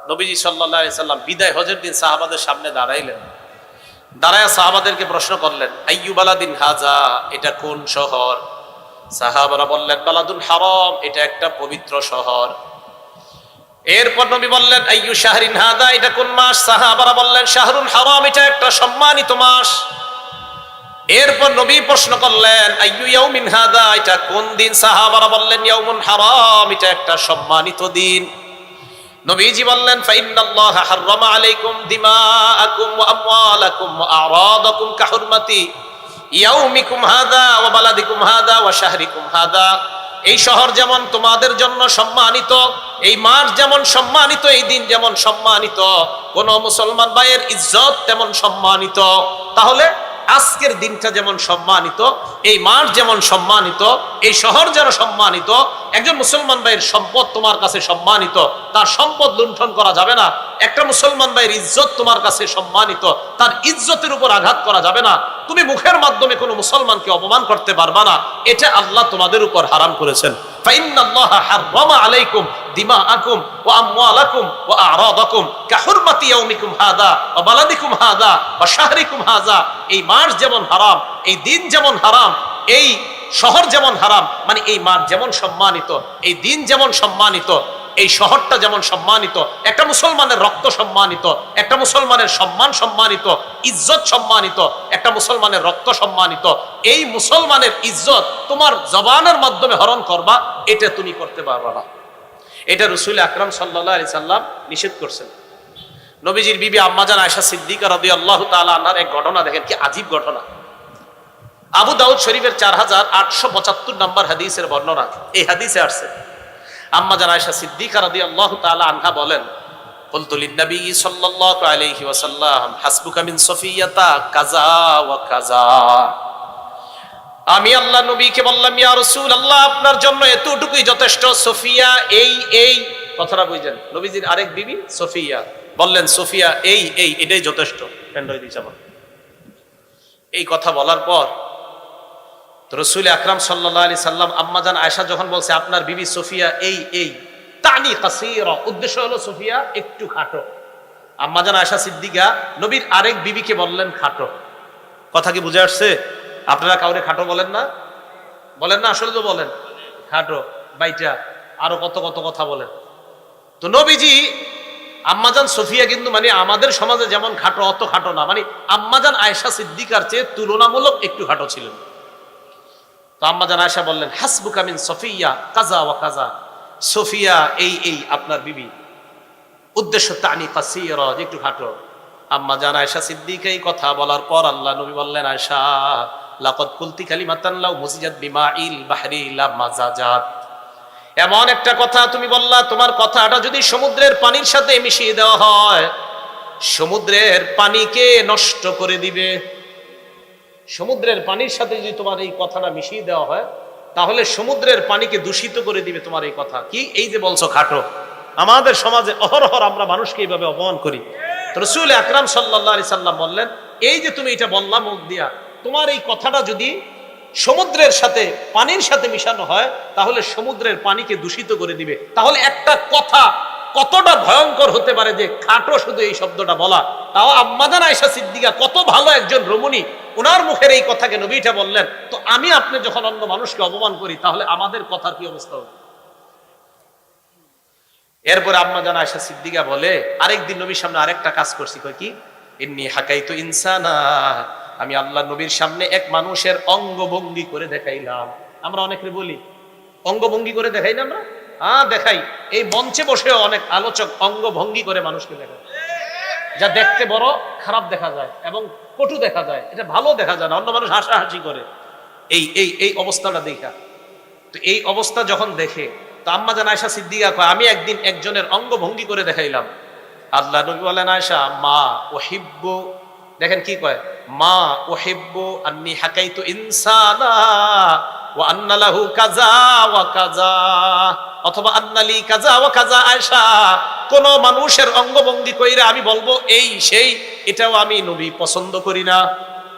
নবীজি সাল্লাল্লাহু আলাইহি সাল্লাম বিদায় হজের দিন সাহাবাদের সামনে দাঁড়াইলেন, দাঁড়ায়া সাহাবাদেরকে প্রশ্ন করলেন, আইয়ু বালাদিন হাজা, এটা কোন শহর? সাহাবারা বললেন, বালাদুন হারাম, এটা একটা পবিত্র শহর। এরপর নবী বললেন, আইয়ু শাহরিন হাদা, এটা কোন মাস? সাহাবারা বললেন, শাহরুল হারাম, এটা একটা সম্মানিত মাস। এরপর নবী প্রশ্ন করলেন, আইয়ু ইয়াউমিন হাদা, এটা কোন দিন? সাহাবারা বললেন, ইয়াউমুন হারাম, এটা একটা সম্মানিত দিন। নবীজি বললেন, ফাইন্নাল্লাহা হাররামা আলাইকুম দিমাআকুম ওয়া আমওয়ালাকুম ওয়া আরাদাকুম কাহুরমাতি ইয়াউমিকুম হাদা ওয়া বালাদিকুম হাদা ওয়া শাহরিকুম হাদা। এই শহর যেমন তোমাদের জন্য সম্মানিত, এই মাস যেমন সম্মানিত, এই দিন যেমন সম্মানিত, কোন মুসলমান ভাইয়ের ইজ্জত তেমন সম্মানিত। তাহলে আজকের দিনটা যেমন সম্মানিত, এই মাস যেমন সম্মানিত, এই শহর যেন সম্মানিত, একজন মুসলমান ভাইয়ের সম্পদ তোমার কাছে সম্মানিত, তার সম্পদ লুণ্ঠন করা যাবে না। একটা মুসলমান ভাইয়ের ইজ্জত তোমার কাছে সম্মানিত, তার ইজ্জতের উপর আঘাত করা যাবে না। তুমি মুখের মাধ্যমে কোনো মুসলমানকে অপমান করতে পারবা না, এটা আল্লাহ তোমাদের উপর হারাম করেছেন। ফাইন্নাল্লাহা হাররামা আলাইকুম দিমাআকুম ওয়া আমওয়ালাকুম ওয়া আরাদাকুম কাহুরমাতি ইয়াউমিকুম হাদা ওয়া বালাদিকুম হাদা ওয়া শাহরিকুম হাযা। এই মাস যেমন হারাম, এই দিন যেমন হারাম, এই শহর যেমন হারাম, মানে এই মাস যেমন সম্মানিত, এই দিন যেমন সম্মানিত, এই শহরটা যেমন সম্মানিত, একটা মুসলমানের রক্ত সম্মানিত, একটা মুসলমানের সম্মান সম্মানিত, ইজ্জত সম্মানিত, একটা মুসলমানের রক্ত সম্মানিত। এই মুসলমানের ইজ্জত তোমার জবানের মাধ্যমে হরণ করবা, এটা তুমি করতে পারবা না। এটা রাসূল আকরাম সাল্লাল্লাহু আলাইহি সাল্লাম নিষেধ করছেন। নবীজির বিবি আম্মাজান আয়েশা সিদ্দিকা রাদিয়াল্লাহু তাআলা আনহার এক ঘটনা দেখেন, কি আজীব ঘটনা। আবু দাউদ শরীফের 4875 নম্বর হাদিসের বর্ণনা। এই হাদিসে আসছে, আম্মাজান আয়েশা সিদ্দিকা রাদিয়াল্লাহু তাআলা আনহা বলেন, কুলতু লিন-নবী সাল্লাল্লাহু আলাইহি ওয়াসাল্লাম হাসবুকা মিন সফিয়াতা কাযা ওয়া কাযা। আমি আল্লাহ নবীকে বললাম, ইয়া রাসূলুল্লাহ, আপনার জন্য এতটুকুই যথেষ্ট। সফিয়া এই কথাটা বুঝলেন? নবীজির আরেক বিবি সফিয়া, বললেন সফিয়া এটাই যথেষ্ট। এই কথা বলার পর রাসূল আকরাম সাল্লাল্লাহু আলাইহি সাল্লাম আম্মাজান আয়েশা যখন বলছে আপনার বিবি সফিয়া এই তানি কাসীরা, উদ্দেশ্য হলো সফিয়া একটু খাটো। আম্মাজান আয়েশা সিদ্দিকা নবীর আরেক বিবিকে বললেন খাটো। কথা কি বুঝে আসছে? আপনারা কাউরে খাটো বলেন না? বলেন না? আসলে তো বলেন খাটো, বাইটা, আরো কত কত কথা বলেন। তো নবীজি আম্মাজান সফিয়া কিন্তু মানে আমাদের সমাজে যেমন খাটো অত খাটো না, মানে আম্মাজান আয়েশা সিদ্দিকার চেয়ে তুলনামূলক একটু খাটো ছিলেন। তো আম্মাজান আয়েশা বললেন, হাসবুকা মিন সফিয়া কাযা ওয়া কাযা। সফিয়া এই আপনার বিবি, উদ্দেশ্য তানি কাসীরা, একটু খাটো। আম্মাজান আয়েশা সিদ্দিকা এই কথা বলার পর আল্লাহ নবী বললেন, আয়েশা লাকাদ কুলতি কালিমাতান লাউ মুজিজাত বিমাইল বাহরি লা মাজাজাত। এমন একটা কথা তুমি বললা, তোমার কথাটা যদি সমুদ্রের পানির সাথে মিশিয়ে দেওয়া হয়, সমুদ্রের পানিকে নষ্ট করে দিবে। সমুদ্রের পানির সাথে যদি তোমার এই কথাটা মিশিয়ে দেওয়া হয়, তাহলে সমুদ্রের পানিকে দূষিত করে দিবে তোমার এই কথা। কি এই যে বলছো খাটো? আমাদের সমাজে অহরহর আমরা মানুষকে এইভাবে অপমান করি। তো রাসূল আকরাম সাল্লাল্লাহু আলাইহি সাল্লাম বললেন, এই যে তুমি এটা বললা মুখ দিয়া, তোমার এই কথাটা যদি সমুদ্রের সাথে পানির সাথে মিশানো হয়, তাহলে সমুদ্রের পানিকে দূষিত করে দিবে। তাহলে একটা কথা কতটা ভয়ঙ্কর হতে পারে যে খাটো শুধু এই শব্দটা বলা। তাও আম্মাজান আয়েশা সিদ্দিকা কত ভালো একজন রমণী, ওনার মুখের এই কথাকে নবীটা বললেন। তো আমি আপনি যখন অন্য মানুষকে অপমান করি, তাহলে আমাদের কথার কি অবস্থা হবে? এরপরে আম্মাজান আয়েশা সিদ্দিকা বলে, আরেকদিন নবীর সামনে আরেকটা কাজ করছি। কই কি? ইন্নী হাকাইতু ইনসানা, আমি আল্লাহ নবীর সামনে এক মানুষের অঙ্গভঙ্গি করে দেখাইলাম। আমরা অনেকে বলি অঙ্গভঙ্গি করে দেখাই না? আমরা দেখাই। এই মঞ্চে বসেও অনেক আলোচক অঙ্গভঙ্গি করে মানুষকে দেখায়, যা দেখতে বড় খারাপ দেখা যায় এবং কটু দেখা যায়, এটা ভালো দেখা যায় না। অন্য মানুষ হাসাহাসি করে এই অবস্থাটা দেখা। তো এই অবস্থা যখন দেখে, তো আম্মাজান আয়েশা সিদ্দিকা কয়, আমি একদিন একজনের অঙ্গভঙ্গি করে দেখাইলাম। আল্লাহ নবী বলেন, আয়েশা মা উহিব্বু, দেখেন কি কয়, মা উহিব্বু আন্নী হাকাইতু ইনসানা ওয়া আন্না লাহু কাযা ওয়া কাযা, অথবা আন্নালি কাযা ওয়া কাযা। আয়েশা, কোন মানুষের অঙ্গভঙ্গি কইরা আমি বলবো এই সেই, এটাও আমি নবী পছন্দ করি না।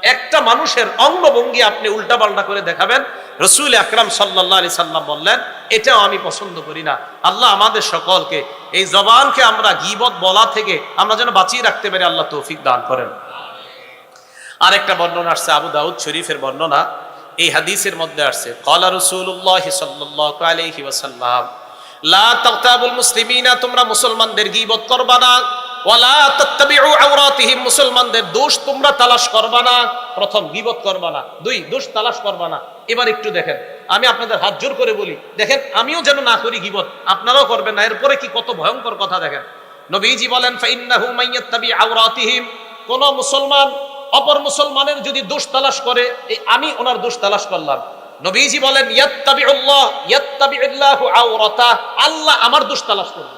একটা মানুষের অঙ্গভঙ্গি আপনি উল্টাপাল্টা করে দেখাবেন, রাসূল আকরাম সাল্লাল্লাহু আলাইহি সাল্লাম বললেন এটাও আমি পছন্দ করি না। আল্লাহ আমাদের সকলকে এই জবানকে আমরা গীবত বলা থেকে আমরা যেন বাঁচিয়ে রাখতে পারি, আল্লাহ তৌফিক দান করেন। আরেকটা বর্ণনা আসছে আবু দাউদ শরীফের বর্ণনা, এই হাদিসের মধ্যে আসছে ক্বালা রাসূলুল্লাহ সাল্লাল্লাহু আলাইহি ওয়াসাল্লাম লা তাগতাবুল মুসলিমিনা, তোমরা মুসলমানদের গীবত করবা না, ওয়ালা তাত্তাবিউ আওরাতিহিম, মুসলমানদের দোষ তোমরা তালাশ করবা না। প্রথম গীবত করবা না, দুই দোষ তালাশ করবা না। এবার একটু দেখেন, আমি আপনাদের হাত জোর করে বলি, দেখেন আমিও যেন না করি গীবত, আপনারাও করবেন না। এরপরে কি কত ভয়ঙ্কর কথা দেখেন, নবীজি বলেন ফাইন্নাহু মাইয়াত্তাবি আওরাতিহিম, কোন মুসলমান অপর মুসলমানের যদি দোষ তালাশ করে, আমি ওনার দোষ তালাশ করলাম, নবীজি বলেন ইয়াত্তাবিউল্লাহ ইয়াত্তাবিউল্লাহু আওরাতা, আল্লাহ আমার দোষ তালাশ করবে।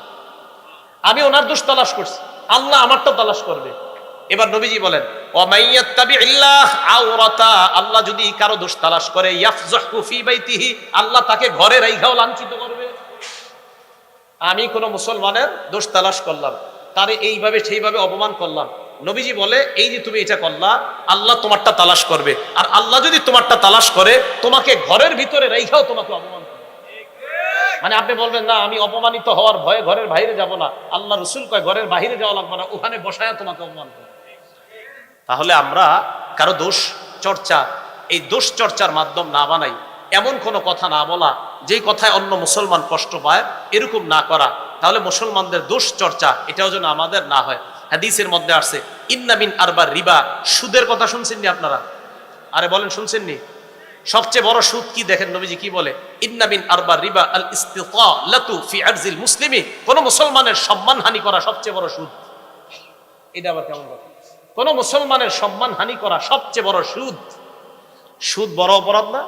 আমি ওনার দোষ তালাশ করছি, আল্লাহ আমারটা তালাশ করবে। এবার নবীজি বলেন ওয়া মাইয়াত্তাবিউল্লাহ আওরাতা, আল্লাহ যদি কারো দোষ তালাশ করে ইয়াফজাহু ফি বাইতিহি, আল্লাহ তাকে ঘরে রাইখাও লাঞ্ছিত করবে। আমি কোন মুসলমানের দোষ তালাশ করলাম, তারে এইভাবে সেইভাবে অপমান করলাম, নবীজি বলে এই যে তুমি এটা করলা, আল্লাহ তোমারটা তালাশ করবে। আর আল্লাহ যদি তোমারটা তালাশ করে, তোমাকে ঘরের ভিতরে রাইখাও তোমাকে অপমান করবে। মানে আপনি বলবেন না আমি অপমানিত হওয়ার ভয়ে ঘরের বাইরে যাব না, আল্লাহ রাসূল কয় ঘরের বাইরে যাওয়া লাগবে না, ওখানে বসায়া তোমাকে অপমান করবে। তাহলে আমরা কারো দোষ চর্চা, এই দোষ চর্চার মাধ্যম না বানাই, এমন কোনো কথা না বলা যেই কথায় অন্য মুসলমান কষ্ট পায়, এরকম না করা। তাহলে মুসলমানদের দোষ চর্চা এটাও যেন আমাদের না হয়। হাদিসের মধ্যে আসছে ইন্না মিন আরবার রিবা, সুদের কথা শুনছেননি আপনারা? আরে বলেন শুনছেননি? সবচেয়ে বড় সুদ কি দেখেন নবীজি কি বলে, ইন্না মিন আরবার রিবা আল ইস্তিতালাতু ফি আরজিল মুসলিমি, কোন মুসলমানের সম্মানহানি করা সবচেয়ে বড় সুদ। এটা আবার কেমন কথা? কোন মুসলমানের সম্মানহানি করা সবচেয়ে বড় সুদ। সুদ বড় অপরাধ না?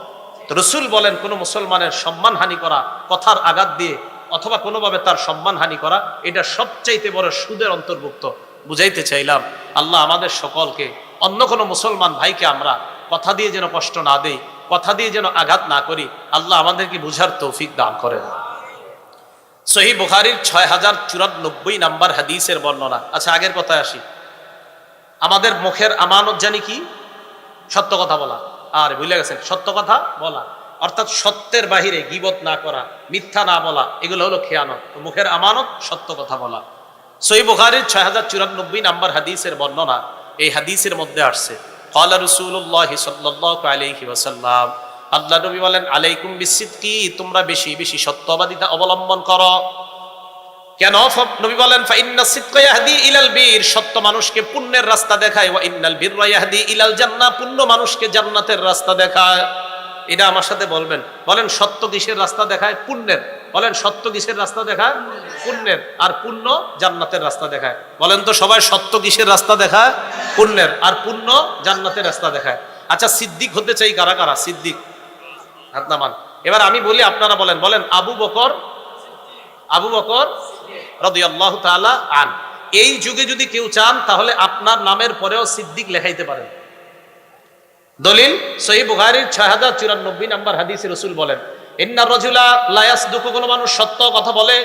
তো রাসূল বলেন কোন মুসলমানের সম্মানহানি করা, কথার আঘাত দিয়ে অথবা কোনোভাবে তার সম্মানহানি করা, এটা সবচাইতে বড় সুদের অন্তর্ভুক্ত। বুঝাইতে চাইলাম আল্লাহ আমাদের সকলকে, অন্য কোনো মুসলমান ভাইকে আমরা কথা দিয়ে যেন কষ্ট না দেই, কথা দিয়ে যেন আঘাত না করি, আল্লাহ আমাদেরকে বুঝার তৌফিক দান করেন। সহিহ বুখারীর 6094 নাম্বার হাদিসের বর্ণনা। আচ্ছা আগের কথায় আসি, আমাদের মুখের আমানত জানি কি? সত্য কথা বলা। আর ভুলে গেছেন, সত্য কথা বলা অর্থাৎ সত্যের বাহিরে গীবত না করা, মিথ্যা না বলা, এগুলো হলো খেয়ানত। মুখের আমানত সত্য কথা বলা। সহিহ বুখারীর 6094 নাম্বার হাদিসের বর্ণনা, এই হাদিসের মধ্যে আসছে ক্বালা রাসূলুল্লাহ সাল্লাল্লাহু আলাইহি ওয়াসাল্লাম, আল্লাহ নবী বলেন আলাইকুম বিসিদকি, তোমরা বেশি বেশি সত্যবাদিতা অবলম্বন করো। কেন? নবী বলেন ফাইন্না সিদকা ইয়াহদি ইলাল বীর, সত্য মানুষকে পুণ্যের রাস্তা দেখায়, ওয়া ইন্নাল বিররা ইয়াহদি ইলাল জান্নাহ, পুণ্য মানুষকে জান্নাতের রাস্তা দেখায়। এটা আমার সাথে বলবেন, বলেন সত্য কিসের রাস্তা দেখায়? পুণ্যের। বলেন সত্য কিসের রাস্তা দেখায়? পুণ্যের। আর পুণ্য জান্নাতের রাস্তা দেখায়। বলেন তো সবাই, সত্য কিসের রাস্তা দেখায়? পুণ্যের। আর পুণ্য জান্নাতের রাস্তা দেখায়। আচ্ছা সিদ্দিক হতে চাই কারা কারা? সিদ্দিক হাত নামান। এবার আমি বলি আপনারা বলেন, বলেন আবু বকর, আবু বকর রাদিয়াল্লাহু তাআলা আন। এই যুগে যদি কেউ চান তাহলে আপনার নামের পরেও সিদ্দিক লেখাইতে পারেন। দলিল সহিহ বুখারীর 6094 নাম্বার হাদিসে রাসূল বলেন ইন্না রাজুলা লা ইয়াসদুকু, কোন মানুষ সত্য কথা বলে।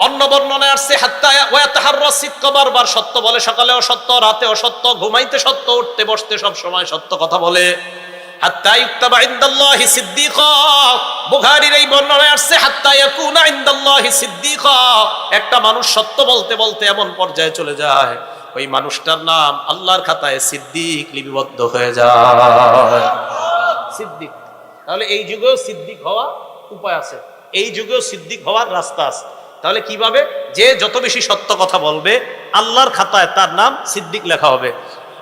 অন্য বর্ণনায় আসছে হাত্তা ওয়া তাহাররা সিদকা, বারবার সত্য বলে, সকালেও সত্য, রাতেও সত্য, ঘুমাইতে সত্য, উঠতে বসতে সব সময় সত্য কথা বলে। হাত্তা ইউক্তাবা ইনদাল্লাহি সিদ্দিকা, বুখারীর এই বর্ণনায় আসছে হাত্তা ইয়াকুনা ইনদাল্লাহি সিদ্দিকা, একটা মানুষ সত্য বলতে বলতে এমন পর্যায়ে চলে যায় ওই মানুষটার নাম আল্লাহর খাতায় সিদ্দিক লিপিবদ্ধ হয়ে যায়। সিদ্দিক। তাহলে এই যুগেও সিদ্দিক হওয়া উপায় আছে, এই যুগেও সিদ্দিক হওয়ার রাস্তা আছে। তাহলে কিভাবে? যে যত বেশি সত্য কথা বলবে আল্লাহর খাতায় তার নাম সিদ্দিক লেখা হবে।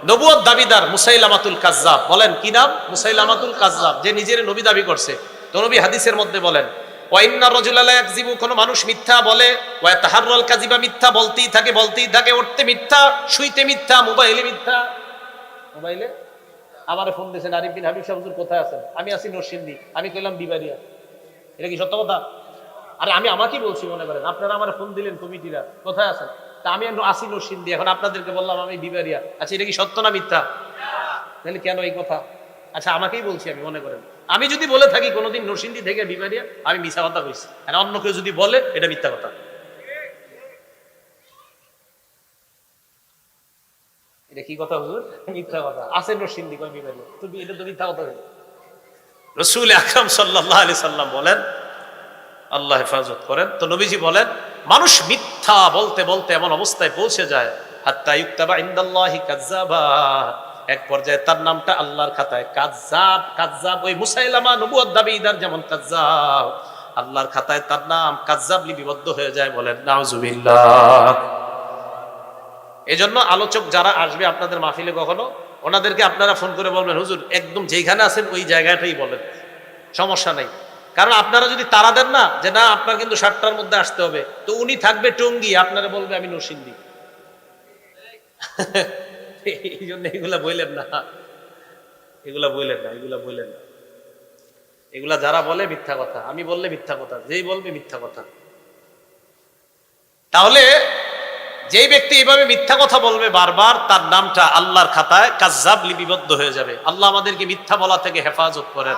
নবুয়ত দাবিদার মুসাইলামাতুল কাজ্জাব, বলেন কি নাম? মুসাইলামাতুল কাজ্জাব, যে নিজের নবী দাবি করছে। তো নবী হাদিসের মধ্যে বলেন ওয়া ইন্না রাজুলা লা ইয়াকযিবু, কোন মানুষ মিথ্যা বলে, ওয়া তাহাররাল কাযিবা, মিথ্যা বলতেই থাকে বলতেই থাকে, উঠতে মিথ্যা, শুইতে মিথ্যা, মোবাইলে মিথ্যা। মোবাইলে আমারে ফোন দিয়েছেন আরিফ বিন হাবিব সাহেব, হুজুর কোথায় আছেন? আমি আছি নরসিংদী, আমি কইলাম বিবারিয়া। এটা কি সত্য কথা? আরে আমি আমাকেই বলছি, মনে করেন আপনারা আমার ফোন দিলেন কমিটিরা, কোথায় আছেন? তা আমি আসি নরসিংদী, এখন আপনাদেরকে বললাম আমি বিবারিয়া। আচ্ছা এটা কি সত্য না মিথ্যা? তাহলে কেন এই কথা? আচ্ছা আমাকেই বলছি আমি, মনে করেন আমি যদি বলে থাকি কোনোদিন নরসিংদী থেকে বিবারিয়া, আমি মিথ্যা কথা কইছি। আর অন্য কেউ যদি বলে এটা মিথ্যা কথা। এটা কি কথা হুজুর? মিথ্যা কথা। আসেন নরসিংদী কয় বিবাহ, তুমি এটা তো মিথ্যা কথা। রাসূল আকরাম সাল্লাল্লাহু আলাইহি সাল্লাম বলেন, আল্লাহ হেফাজত করেন, তো নবীজি বলেন মানুষ মিথ্যা বলতে বলতে এমন অবস্থায় পৌঁছে যায় হাত্তা ইউক্তাবা ইনদাল্লাহি কাযযাবা, এক পর্যায়ে তার নামটা আল্লাহর খাতায় কাযযাব, কাযযাব ওই মুসাইলামা নবুয়ত দাবিদার যেমন কাযযাব, আল্লাহর খাতায় তার নাম কাযযাব লিপিবদ্ধ হয়ে যায়। বলেন নাউজুবিল্লাহ। এজন্য আলোচক যারা আসবে আপনাদের মাহফিলে কখনো, ওনাদেরকে আপনারা ফোন করে বলবেন হুজুর একদম যেখানে আছেন ওই জায়গাটাই বলেন, সমস্যা নাই। কারণ আপনারা যদি তাড়া দেন না যে না আপনার কিন্তু 7টার মধ্যে আসতে হবে, তো উনি থাকবে টঙ্গী, আপনারা বলবে আমি নরসিংদী। এই জন্য এগুলা বললেন না, এগুলা বললেন না, এগুলা বললেন না। এগুলা যারা বলে মিথ্যা কথা, আমি বললে মিথ্যা কথা, যেই বলবে মিথ্যা কথা। তাহলে যেই ব্যক্তি এইভাবে মিথ্যা কথা বলবে বারবার, তার নামটা আল্লাহর খাতায় কাযযাব লিপিবদ্ধ হয়ে যাবে। আল্লাহ আমাদেরকে মিথ্যা বলা থেকে হেফাজত করেন।